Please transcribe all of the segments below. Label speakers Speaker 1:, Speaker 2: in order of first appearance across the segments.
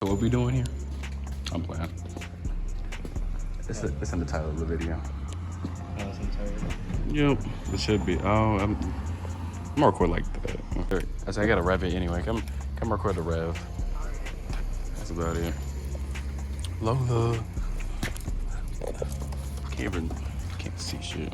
Speaker 1: So what we doing here? I'm playing. It's in the title of the video.
Speaker 2: Oh, it's in the title.
Speaker 1: Yep, it should be. Oh, I'm gonna record like that. I say I gotta rev it anyway. Come record the rev. That's about it. Lola. Can't see shit.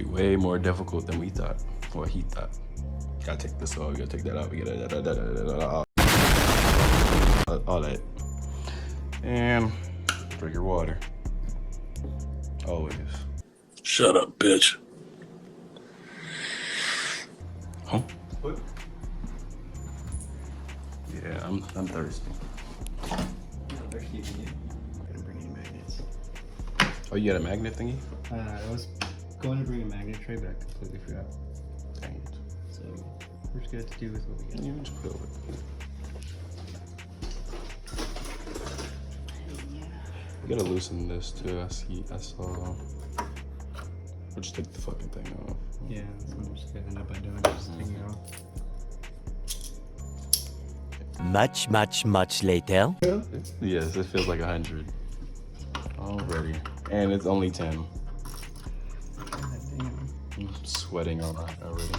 Speaker 1: Way more difficult than we thought, or he thought. Gotta take this off, gotta take that out, we gotta all that. And drink your water. Always.
Speaker 3: Shut up, bitch.
Speaker 1: Huh? What? Yeah, I'm thirsty.
Speaker 2: Thirsty for you. I'm gonna bring you magnets.
Speaker 1: Oh, you got a magnet thingy?
Speaker 2: I was going to bring a magnet tray, but I completely forgot.
Speaker 1: Dang it.
Speaker 2: So we're just gonna have to do with what we got.
Speaker 1: Yeah, just put it over. We gotta loosen this too. I saw. We'll just take the fucking thing off.
Speaker 2: Yeah, that's what I'm just gonna end up by doing. Just taking it off.
Speaker 4: Much later.
Speaker 1: Yes, it feels like 100 already, and it's only 10. I'm sweating on that already.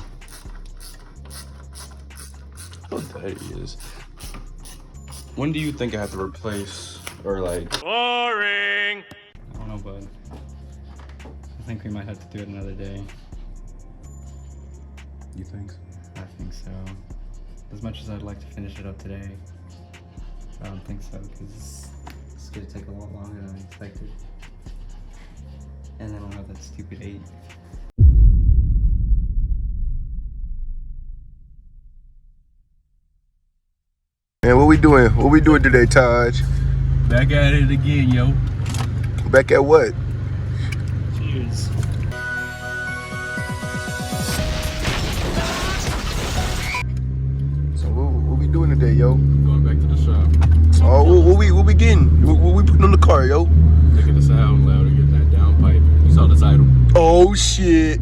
Speaker 1: Oh, there he is. When do you think I have to replace, or like...
Speaker 2: Boring! I don't know, bud. I think we might have to do it another day.
Speaker 1: You think so?
Speaker 2: I think so. As much as I'd like to finish it up today, I don't think so, because it's gonna take a lot longer than I expected. And then I'll have that stupid 8.
Speaker 5: Man, what we doing? What we doing today, Taj?
Speaker 1: Back at it again, yo.
Speaker 5: Back at what?
Speaker 2: Cheers.
Speaker 5: So what we doing today, yo?
Speaker 1: Going back to the shop.
Speaker 5: Oh, what we getting? What we putting on the car, yo?
Speaker 1: Making the sound louder, getting that downpipe. You saw the title.
Speaker 5: Oh shit!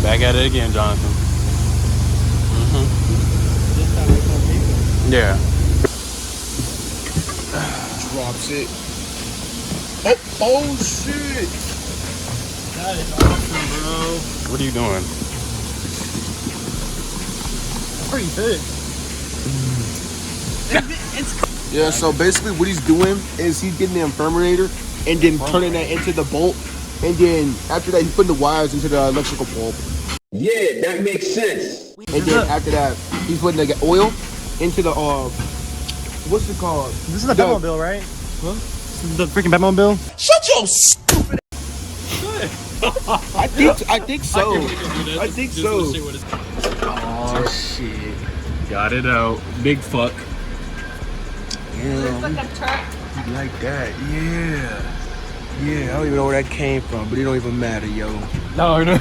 Speaker 1: Back at it again, Jonathan. Yeah.
Speaker 5: Drops it. Oh shit!
Speaker 2: That is awesome, bro.
Speaker 1: What are you doing?
Speaker 2: Pretty big.
Speaker 5: Yeah. So basically, what he's doing is he's getting the infirmarator and then turning that into the bolt, and then after that, he's putting the wires into the electrical bulb.
Speaker 6: Yeah, that makes sense.
Speaker 5: And then after that, he's putting the oil into the what's it called?
Speaker 2: This is the Batmobile, right? Huh? This is the freaking Batmobile?
Speaker 5: Shut your stupid. I think so. I think so.
Speaker 1: Oh shit. Got it out. Big fuck.
Speaker 5: Yeah.
Speaker 7: Like a truck.
Speaker 5: Like that. Yeah. Yeah. I don't even know where that came from, but it don't even matter, yo.
Speaker 1: No.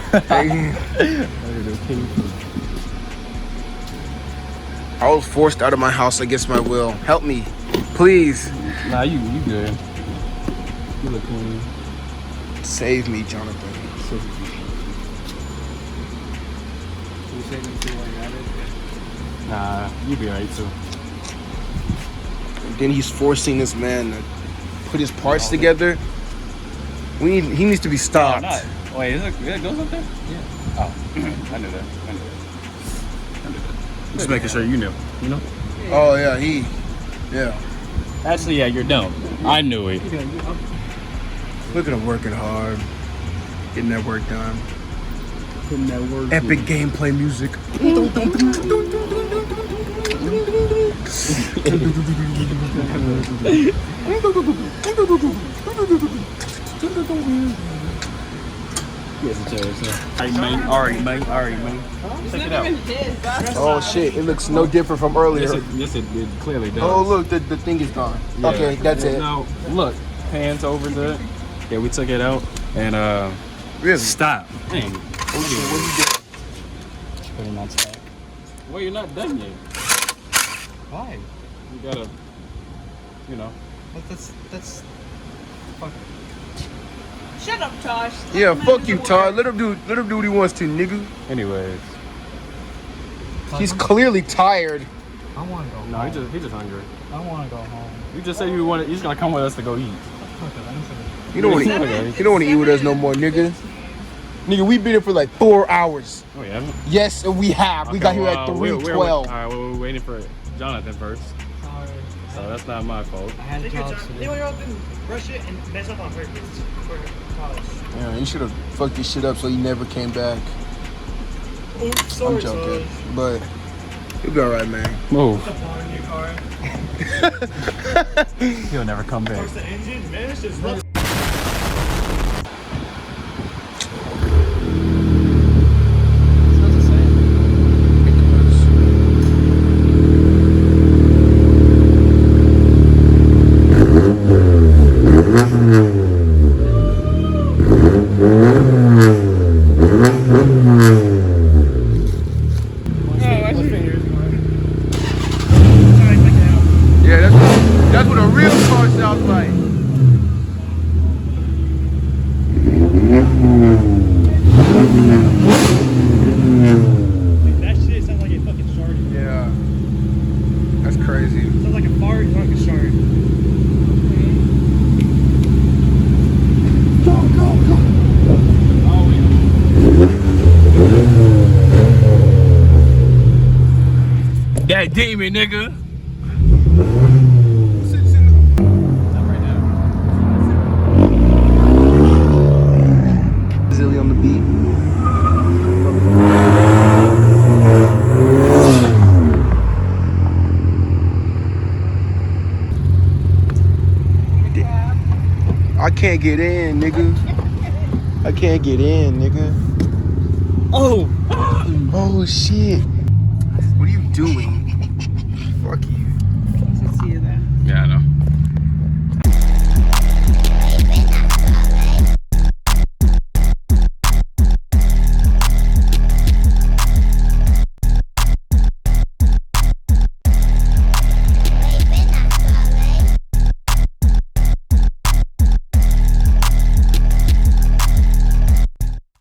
Speaker 5: I was forced out of my house against my will. Help me, please.
Speaker 1: Nah, you good. You look clean.
Speaker 5: Save me, Jonathan.
Speaker 1: Nah, you be alright too.
Speaker 5: And then he's forcing this man to put his parts together. He needs to be stopped.
Speaker 1: No, not. Wait, it goes up there? Yeah. Oh, I knew that. Just making sure you knew. You know?
Speaker 5: Oh yeah, yeah.
Speaker 1: Actually, yeah, you're dumb. I knew it.
Speaker 5: Look at him working hard, getting that work done.
Speaker 1: Putting that work
Speaker 5: Epic gameplay music.
Speaker 1: Alright, man. Check it out.
Speaker 5: Oh shit, it looks no different from earlier.
Speaker 1: Yes, it clearly does.
Speaker 5: Oh look, the thing is gone.
Speaker 1: Yeah.
Speaker 5: Okay, that's it.
Speaker 1: Now, look, hands over the... Yeah, we took it out, and
Speaker 5: Really?
Speaker 1: stop. Dang.
Speaker 5: What you doing?
Speaker 2: Put it on top.
Speaker 1: Well, you're not done yet.
Speaker 2: Why?
Speaker 1: You gotta, you know.
Speaker 2: That's fuck.
Speaker 4: Shut up, Tosh.
Speaker 5: Yeah, fuck you, Todd. Let him do what he wants to, nigga.
Speaker 1: Anyways.
Speaker 5: He's clearly tired.
Speaker 2: I want to go home.
Speaker 1: No, he's just hungry.
Speaker 2: I want to go home.
Speaker 1: You just said you wanted. You're just gonna come with us to go eat.
Speaker 5: You don't want to eat with us no more, nigga. Nigga, we've been here for like 4 hours.
Speaker 1: Oh yeah.
Speaker 5: Yes, and we have. We got here at 3:12.
Speaker 1: All right, we're waiting for Jonathan first.
Speaker 2: Sorry.
Speaker 1: So that's not my fault.
Speaker 2: I had jobs to do.
Speaker 4: Leave your open, brush it, and mess up on purpose for Tosh.
Speaker 5: Yeah, you should have fucked this shit up so he never came back.
Speaker 4: Oops, sorry,
Speaker 5: I'm joking,
Speaker 4: Tosh.
Speaker 5: but you'll be alright, man.
Speaker 1: Move.
Speaker 4: The bar in your car.
Speaker 1: He'll never come back.
Speaker 4: The engine, man, it's just rough.
Speaker 2: Smells the same.
Speaker 5: Yeah, that's what a real car sounds like.
Speaker 4: That shit sounds like it fucking sharted.
Speaker 5: Yeah, that's crazy.
Speaker 4: Sounds like a fart, like a shard.
Speaker 1: That demon, nigga.
Speaker 5: Zilly on the beat. I can't get in, nigga. I can't get in, nigga.
Speaker 4: Oh!
Speaker 5: Oh shit. What are you doing?